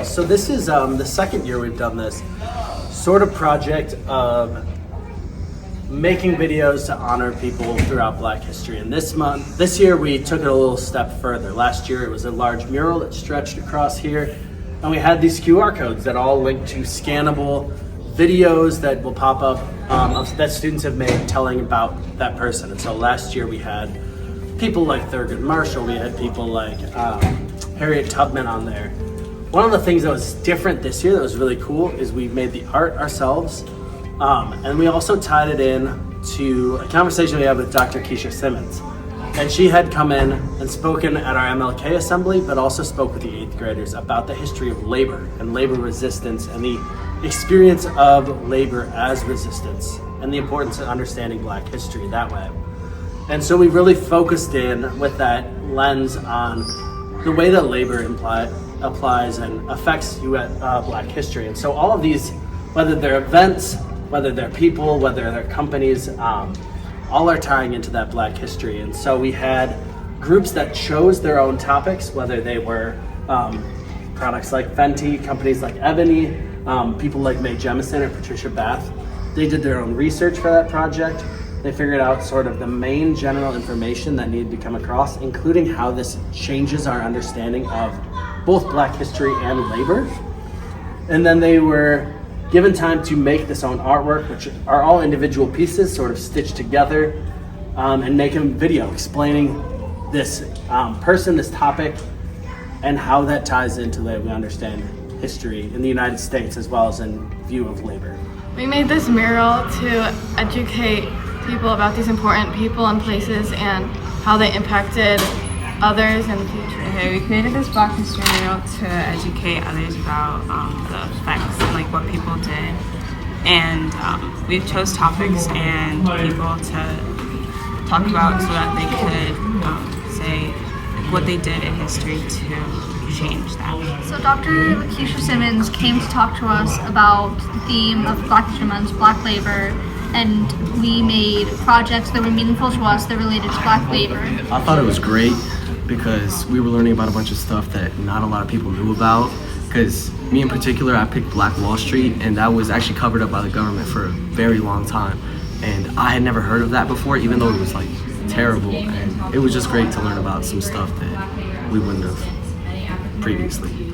So this is the second year we've done this sort of project of making videos to honor people throughout Black history. And this year we took it a little step further. Last year it was a large mural that stretched across here, and we had these QR codes that all link to scannable videos that will pop up that students have made telling about that person. And so last year we had people like Thurgood Marshall, we had people like Harriet Tubman on there. One of the things that was different this year that was really cool is we made the art ourselves, and we also tied it in to a conversation we had with Dr. Keisha Simmons. And she had come in and spoken at our MLK assembly, but also spoke with the 8th graders about the history of labor and labor resistance and the experience of labor as resistance and the importance of understanding Black history that way. And so we really focused in with that lens on the way that labor applies and affects you at Black history. And so all of these, whether they're events, whether they're people, whether they're companies, all are tying into that Black history. And so we had groups that chose their own topics, whether they were products like Fenty, companies like Ebony, people like Mae Jemison or Patricia Bath. They did their own research for that project. They figured out sort of the main general information that needed to come across, including how this changes our understanding of both Black history and labor. And then they were given time to make this own artwork, which are all individual pieces sort of stitched together, and make a video explaining this person, this topic, and how that ties into the way we understand history in the United States as well as in view of labor. We made this mural to educate people about these important people and places and how they impacted others in the future. Okay, we created this Black history mural to educate others about the effects and like what people did, and we chose topics and people to talk about so that they could say what they did in history to change that. So Dr. Keisha Simmons came to talk to us about the theme of Black History Month, Black labor, and we made projects that were meaningful to us that related to Black labor. I thought it was great because we were learning about a bunch of stuff that not a lot of people knew about. Because me in particular, I picked Black Wall Street, and that was actually covered up by the government for a very long time. And I had never heard of that before, even though it was like terrible. And it was just great to learn about some stuff that we wouldn't have previously.